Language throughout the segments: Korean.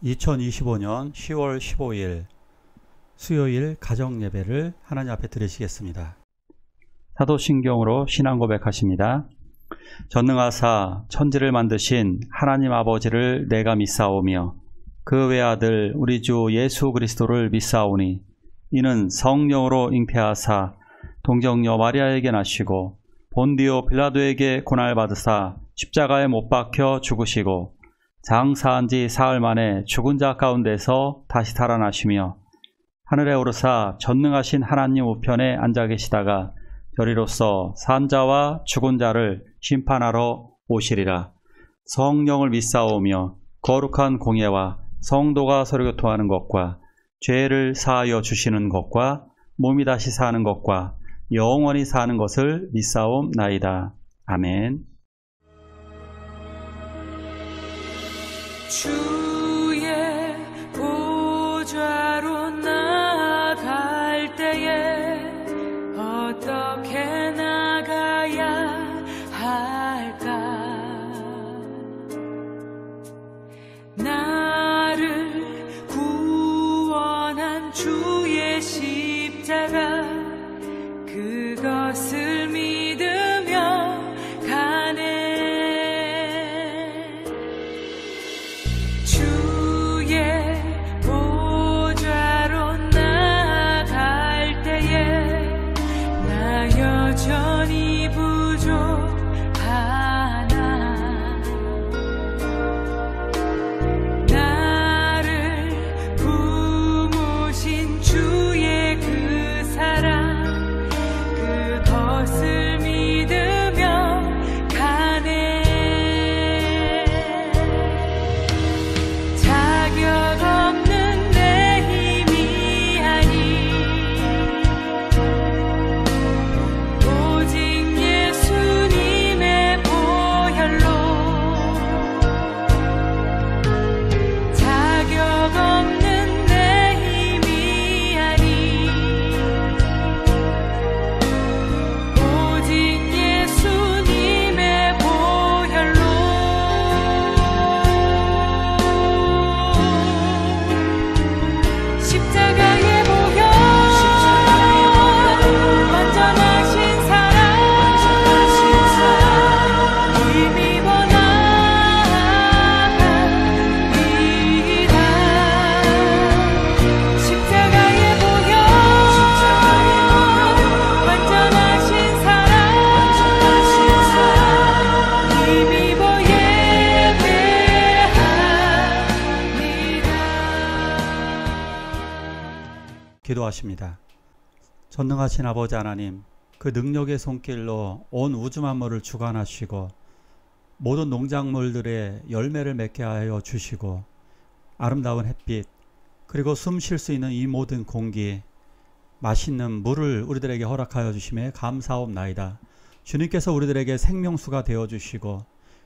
2025년 10월 15일 수요일 가정예배를 하나님 앞에 드리시겠습니다. 사도신경으로 신앙 고백하십니다. 전능하사 천지를 만드신 하나님 아버지를 내가 믿사오며 그 외아들 우리 주 예수 그리스도를 믿사오니 이는 성령으로 잉태하사 동정녀 마리아에게 나시고 본디오 빌라도에게 고난받으사 십자가에 못 박혀 죽으시고 장사한 지 사흘 만에 죽은 자 가운데서 다시 살아나시며 하늘에 오르사 전능하신 하나님 우편에 앉아 계시다가 저리로서 산 자와 죽은 자를 심판하러 오시리라. 성령을 믿사오며 거룩한 공예와 성도가 서로 교통하는 것과 죄를 사하여 주시는 것과 몸이 다시 사는 것과 영원히 사는 것을 믿사옵나이다. 아멘. 주의 보좌로 나아갈 때에 어떻게 나가야 할까? 나를 구원한 주의 십자가 그것을 믿으며 가네. 여전히 부족하나 나를 품으신 주의 그 사랑 그것을 믿으며 가네. 자격 없는 내 힘이 아니 기도하십니다. 전능하신 아버지 하나님, 그 능력의 손길로 온 우주 만물을 주관하시고 모든 농작물들의 열매를 맺게 하여 주시고 아름다운 햇빛 그리고 숨 쉴 수 있는 이 모든 공기 맛있는 물을 우리들에게 허락하여 주심에 감사옵나이다. 주님께서 우리들에게 생명수가 되어 주시고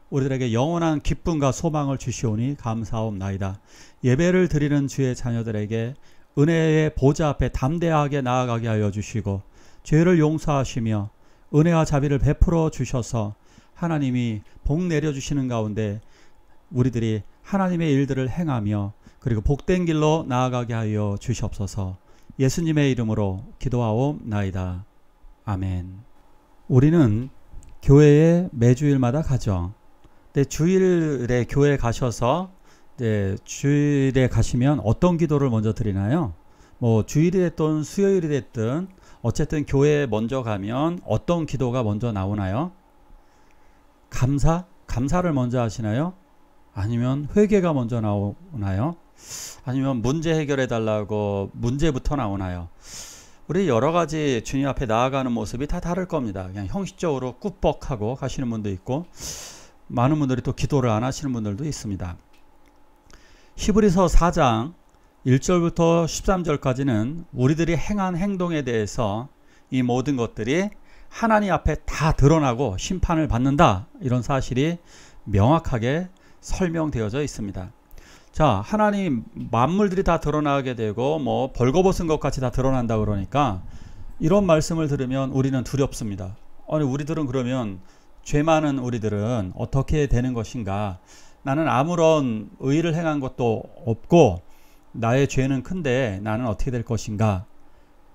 우리들에게 영원한 기쁨과 소망을 주시오니 감사옵나이다. 예배를 드리는 주의 자녀들에게 은혜의 보좌 앞에 담대하게 나아가게 하여 주시고 죄를 용서하시며 은혜와 자비를 베풀어 주셔서 하나님이 복 내려주시는 가운데 우리들이 하나님의 일들을 행하며 그리고 복된 길로 나아가게 하여 주시옵소서. 예수님의 이름으로 기도하옵나이다. 아멘. 우리는 교회에 매주일마다 가죠. 근데 주일에 교회에 가셔서 주일에 가시면 어떤 기도를 먼저 드리나요? 주일이 됐든 수요일이 됐든 어쨌든 교회에 먼저 가면 어떤 기도가 먼저 나오나요? 감사를 먼저 하시나요? 아니면 회개가 먼저 나오나요? 아니면 문제 해결해 달라고 문제부터 나오나요? 우리 여러 가지 주님 앞에 나아가는 모습이 다 다를 겁니다. 그냥 형식적으로 꾸벅하고 가시는 분도 있고 많은 분들이 또 기도를 안 하시는 분들도 있습니다. 히브리서 4장 1절부터 13절까지는 우리들이 행한 행동에 대해서 이 모든 것들이 하나님 앞에 다 드러나고 심판을 받는다, 이런 사실이 명확하게 설명되어져 있습니다. 자, 하나님 만물들이 다 드러나게 되고 벌거벗은 것 같이 다 드러난다 그러니까 이런 말씀을 들으면 우리는 두렵습니다. 아니, 우리들은 그러면 죄 많은 우리들은 어떻게 되는 것인가? 나는 아무런 의를 행한 것도 없고 나의 죄는 큰데 나는 어떻게 될 것인가?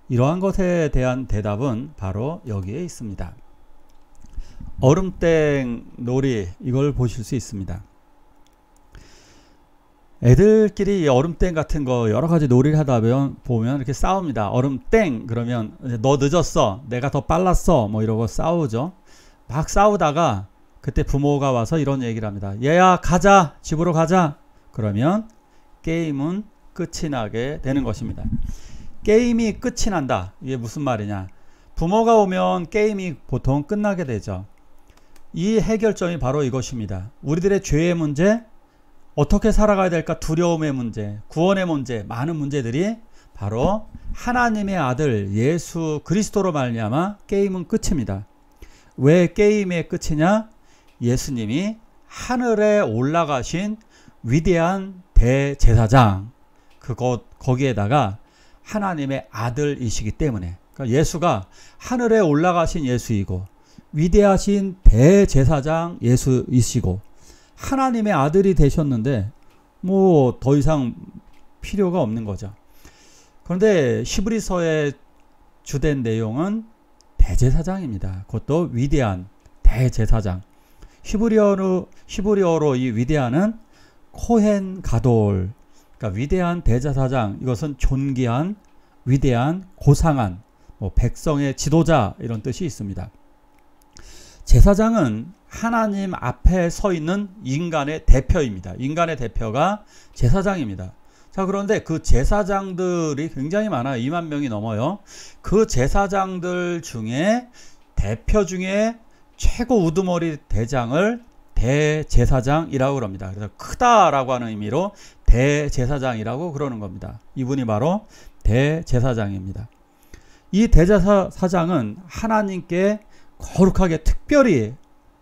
이러한 것에 대한 대답은 바로 여기에 있습니다. 얼음땡 놀이, 이걸 보실 수 있습니다. 애들끼리 얼음땡 같은 거 여러 가지 놀이를 하다 보면 이렇게 싸웁니다. 얼음땡 그러면 너 늦었어, 내가 더 빨랐어, 뭐 이러고 싸우죠. 막 싸우다가 그때 부모가 와서 이런 얘기를 합니다. 얘야 가자, 집으로 가자. 그러면 게임은 끝이 나게 되는 것입니다. 게임이 끝이 난다. 이게 무슨 말이냐? 부모가 오면 게임이 보통 끝나게 되죠. 이 해결점이 바로 이것입니다. 우리들의 죄의 문제, 어떻게 살아가야 될까 두려움의 문제, 구원의 문제, 많은 문제들이 바로 하나님의 아들 예수 그리스도로 말미암아 게임은 끝입니다. 왜 게임의 끝이냐? 예수님이 하늘에 올라가신 위대한 대제사장, 거기에다가 하나님의 아들이시기 때문에, 그러니까 예수가 하늘에 올라가신 예수이고 위대하신 대제사장 예수이시고 하나님의 아들이 되셨는데 뭐 더 이상 필요가 없는 거죠. 그런데 히브리서의 주된 내용은 대제사장입니다. 그것도 위대한 대제사장. 히브리어로 이 위대한은 코헨 가돌, 그러니까 위대한 대제사장, 이것은 존귀한, 위대한, 고상한, 뭐 백성의 지도자, 이런 뜻이 있습니다. 제사장은 하나님 앞에 서 있는 인간의 대표입니다. 인간의 대표가 제사장입니다. 자, 그런데 그 제사장들이 굉장히 많아요. 2만 명이 넘어요. 그 제사장들 중에 대표 중에 최고 우두머리 대장을 대제사장이라고 그럽니다. 그래서 크다라고 하는 의미로 대제사장이라고 그러는 겁니다. 이분이 바로 대제사장입니다. 이 대제사장은 하나님께 거룩하게 특별히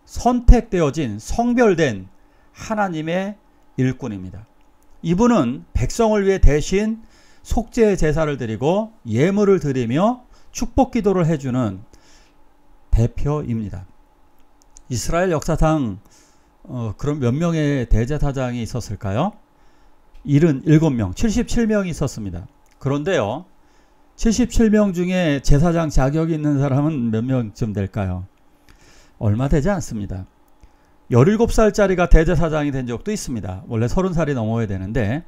선택되어진, 성별된 하나님의 일꾼입니다. 이분은 백성을 위해 대신 속죄 제사를 드리고 예물을 드리며 축복 기도를 해주는 대표입니다. 이스라엘 역사상 그럼 몇 명의 대제사장이 있었을까요? 77명, 77명이 있었습니다. 그런데요, 77명 중에 제사장 자격이 있는 사람은 몇 명쯤 될까요? 얼마 되지 않습니다. 17살짜리가 대제사장이 된 적도 있습니다. 원래 30살이 넘어야 되는데.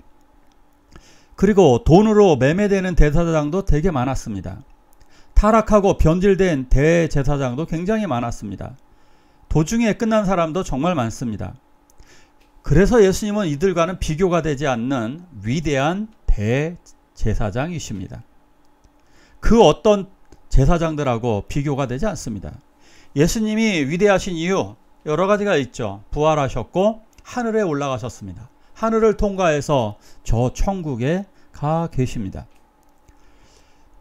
그리고 돈으로 매매되는 대제사장도 되게 많았습니다. 타락하고 변질된 대제사장도 굉장히 많았습니다. 도중에 끝난 사람도 정말 많습니다. 그래서 예수님은 이들과는 비교가 되지 않는 위대한 대제사장이십니다. 그 어떤 제사장들하고 비교가 되지 않습니다. 예수님이 위대하신 이유 여러 가지가 있죠. 부활하셨고 하늘에 올라가셨습니다. 하늘을 통과해서 저 천국에 가 계십니다.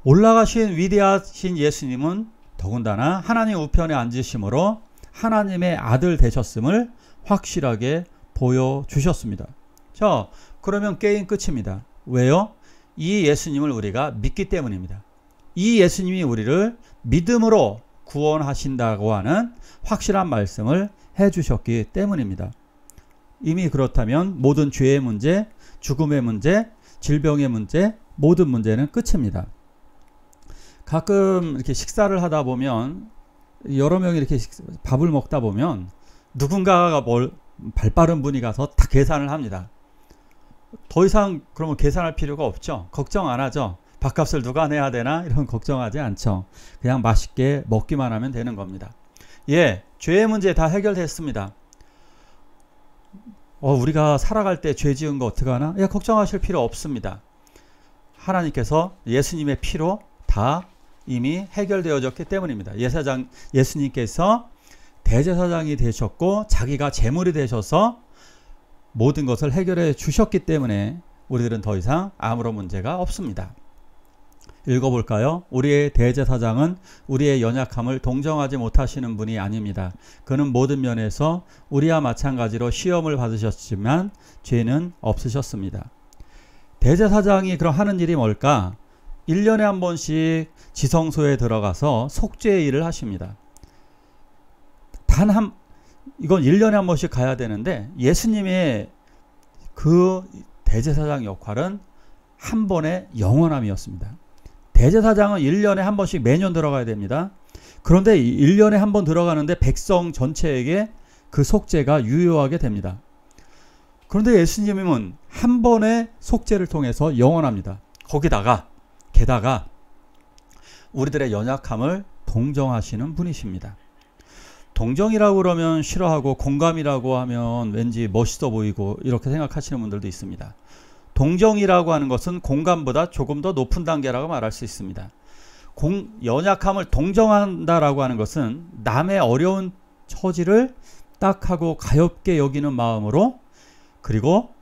올라가신 위대하신 예수님은 더군다나 하나님 우편에 앉으심으로 하나님의 아들 되셨음을 확실하게 보여주셨습니다. 자, 그러면 게임 끝입니다. 왜요? 이 예수님을 우리가 믿기 때문입니다. 이 예수님이 우리를 믿음으로 구원하신다고 하는 확실한 말씀을 해주셨기 때문입니다. 이미 그렇다면 모든 죄의 문제, 죽음의 문제, 질병의 문제, 모든 문제는 끝입니다. 가끔 이렇게 식사를 하다 보면 여러 명이 이렇게 밥을 먹다 보면 누군가가 발빠른 분이 가서 다 계산을 합니다. 더 이상 그러면 계산할 필요가 없죠. 걱정 안 하죠. 밥값을 누가 내야 되나 이런 걱정하지 않죠. 그냥 맛있게 먹기만 하면 되는 겁니다. 예, 죄의 문제 다 해결됐습니다. 우리가 살아갈 때 죄 지은 거 어떡하나? 예, 걱정하실 필요 없습니다. 하나님께서 예수님의 피로 다 이미 해결되어졌기 때문입니다. 예수님께서 대제사장이 되셨고 자기가 제물이 되셔서 모든 것을 해결해 주셨기 때문에 우리들은 더 이상 아무런 문제가 없습니다. 읽어볼까요? 우리의 대제사장은 우리의 연약함을 동정하지 못하시는 분이 아닙니다. 그는 모든 면에서 우리와 마찬가지로 시험을 받으셨지만 죄는 없으셨습니다. 대제사장이 그럼 하는 일이 뭘까? 1년에 한 번씩 지성소에 들어가서 속죄의 일을 하십니다. 이건 1년에 한 번씩 가야 되는데 예수님의 그 대제사장 역할은 한 번의 영원함이었습니다. 대제사장은 1년에 한 번씩 매년 들어가야 됩니다. 그런데 1년에 한 번 들어가는데 백성 전체에게 그 속죄가 유효하게 됩니다. 그런데 예수님은 한 번의 속죄를 통해서 영원합니다. 게다가 우리들의 연약함을 동정하시는 분이십니다. 동정이라고 그러면 싫어하고 공감이라고 하면 왠지 멋있어 보이고 이렇게 생각하시는 분들도 있습니다. 동정이라고 하는 것은 공감보다 조금 더 높은 단계라고 말할 수 있습니다. 연약함을 동정한다라고 하는 것은 남의 어려운 처지를 딱하고 가엽게 여기는 마음으로, 그리고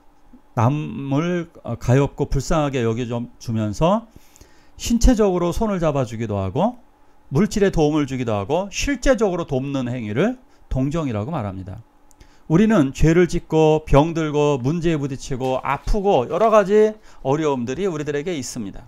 남을 가엽고 불쌍하게 여겨주면서 신체적으로 손을 잡아주기도 하고 물질에 도움을 주기도 하고 실제적으로 돕는 행위를 동정이라고 말합니다. 우리는 죄를 짓고 병들고 문제에 부딪히고 아프고 여러 가지 어려움들이 우리들에게 있습니다.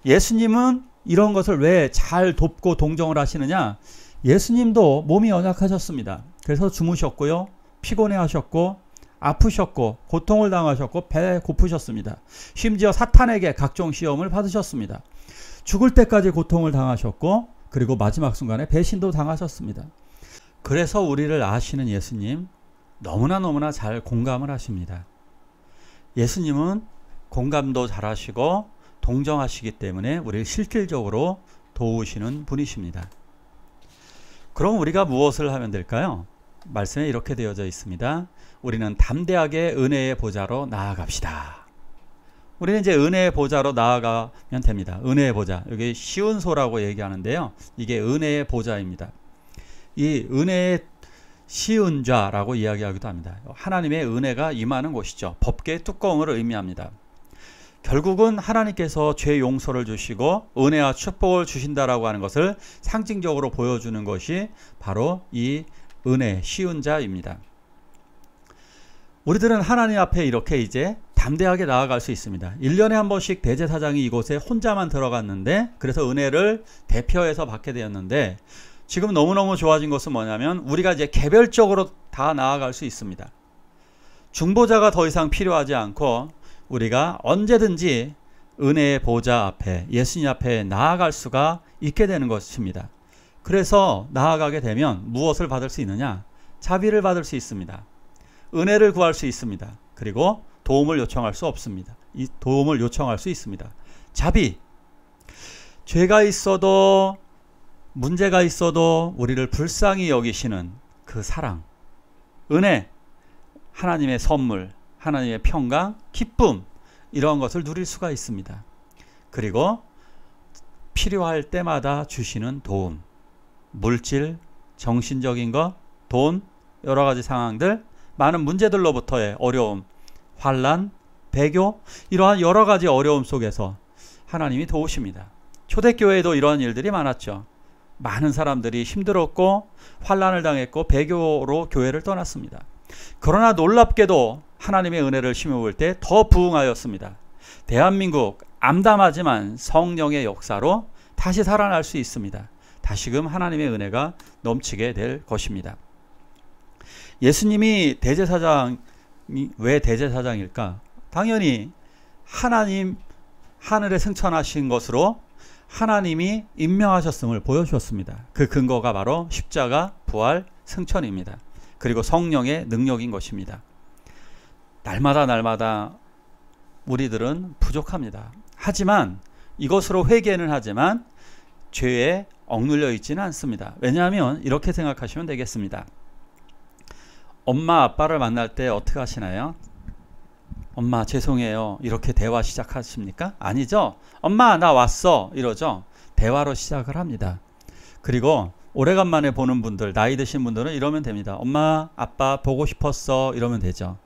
예수님은 이런 것을 왜 잘 돕고 동정을 하시느냐? 예수님도 몸이 연약하셨습니다. 그래서 주무셨고요, 피곤해 하셨고 아프셨고 고통을 당하셨고 배 고프셨습니다. 심지어 사탄에게 각종 시험을 받으셨습니다. 죽을 때까지 고통을 당하셨고 그리고 마지막 순간에 배신도 당하셨습니다. 그래서 우리를 아시는 예수님 너무나 잘 공감을 하십니다. 예수님은 공감도 잘하시고 동정하시기 때문에 우리를 실질적으로 도우시는 분이십니다. 그럼 우리가 무엇을 하면 될까요? 말씀에 이렇게 되어져 있습니다. 우리는 담대하게 은혜의 보좌로 나아갑시다. 우리는 이제 은혜의 보좌로 나아가면 됩니다. 은혜의 보좌, 여기 시은소라고 얘기하는데요, 이게 은혜의 보좌입니다. 이 은혜의 시은좌라고 이야기하기도 합니다. 하나님의 은혜가 임하는 곳이죠. 법궤의 뚜껑을 의미합니다. 결국은 하나님께서 죄 용서를 주시고 은혜와 축복을 주신다라고 하는 것을 상징적으로 보여주는 것이 바로 이 은혜 시은자입니다. 우리들은 하나님 앞에 이렇게 이제 담대하게 나아갈 수 있습니다. 1년에 한 번씩 대제사장이 이곳에 혼자만 들어갔는데, 그래서 은혜를 대표해서 받게 되었는데, 지금 너무너무 좋아진 것은 뭐냐면 우리가 이제 개별적으로 다 나아갈 수 있습니다. 중보자가 더 이상 필요하지 않고 우리가 언제든지 은혜의 보좌 앞에, 예수님 앞에 나아갈 수가 있게 되는 것입니다. 그래서 나아가게 되면 무엇을 받을 수 있느냐? 자비를 받을 수 있습니다. 은혜를 구할 수 있습니다. 그리고 도움을 요청할 수 없습니다. 이 도움을 요청할 수 있습니다. 자비. 죄가 있어도 문제가 있어도 우리를 불쌍히 여기시는 그 사랑. 은혜. 하나님의 선물, 하나님의 평강, 기쁨, 이런 것을 누릴 수가 있습니다. 그리고 필요할 때마다 주시는 도움, 물질, 정신적인 것, 돈, 여러 가지 상황들, 많은 문제들로부터의 어려움, 환난, 배교, 이러한 여러 가지 어려움 속에서 하나님이 도우십니다. 초대교회에도 이러한 일들이 많았죠. 많은 사람들이 힘들었고 환난을 당했고 배교로 교회를 떠났습니다. 그러나 놀랍게도 하나님의 은혜를 힘입을 때 더 부흥하였습니다. 대한민국 암담하지만 성령의 역사로 다시 살아날 수 있습니다. 다시금 하나님의 은혜가 넘치게 될 것입니다. 예수님이 왜 대제사장일까? 당연히 하나님 하늘에 승천하신 것으로 하나님이 임명하셨음을 보여주었습니다. 그 근거가 바로 십자가, 부활, 승천입니다. 그리고 성령의 능력인 것입니다. 날마다 우리들은 부족합니다. 하지만 이것으로 회개는 하지만 죄에 억눌려 있지는 않습니다. 왜냐하면 이렇게 생각하시면 되겠습니다. 엄마 아빠를 만날 때 어떻게 하시나요? 엄마 죄송해요, 이렇게 대화 시작하십니까? 아니죠. 엄마 나 왔어, 이러죠. 대화로 시작을 합니다. 그리고 오래간만에 보는 분들, 나이 드신 분들은 이러면 됩니다. 엄마 아빠 보고 싶었어, 이러면 되죠.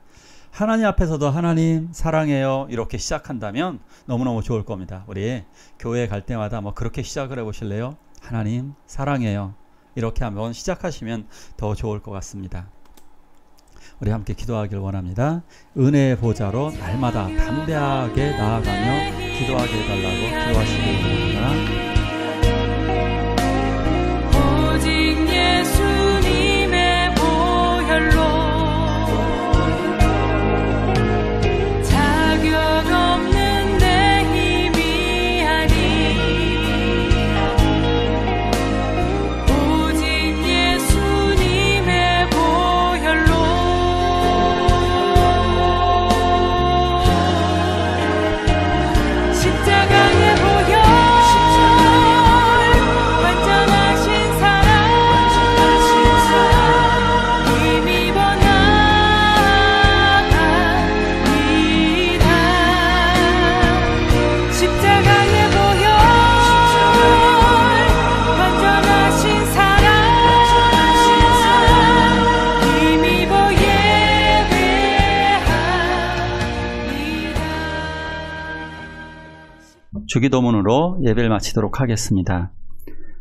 하나님 앞에서도 하나님 사랑해요, 이렇게 시작한다면 너무너무 좋을 겁니다. 우리 교회 갈 때마다 그렇게 시작을 해보실래요? 하나님 사랑해요, 이렇게 한번 시작하시면 더 좋을 것 같습니다. 우리 함께 기도하길 원합니다. 은혜의 보좌로 날마다 담대하게 나아가며 기도하게 해달라고 기도하시길 원합니다. 오직 예수님의 보혈로 주기도문으로 예배를 마치도록 하겠습니다.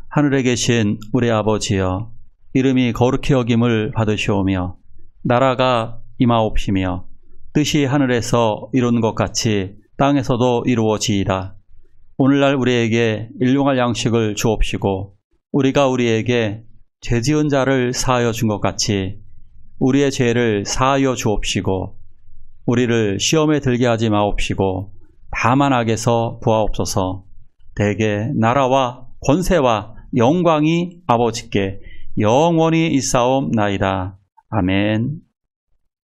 하늘에 계신 우리 아버지여, 이름이 거룩히 여김을 받으시오며 나라가 임하옵시며 뜻이 하늘에서 이룬 것 같이 땅에서도 이루어지이다. 오늘날 우리에게 일용할 양식을 주옵시고 우리가 우리에게 죄지은 자를 사하여 준 것 같이 우리의 죄를 사하여 주옵시고 우리를 시험에 들게 하지 마옵시고 다만 악에서 구하옵소서. 대개 나라와 권세와 영광이 아버지께 영원히 있사옵나이다. 아멘.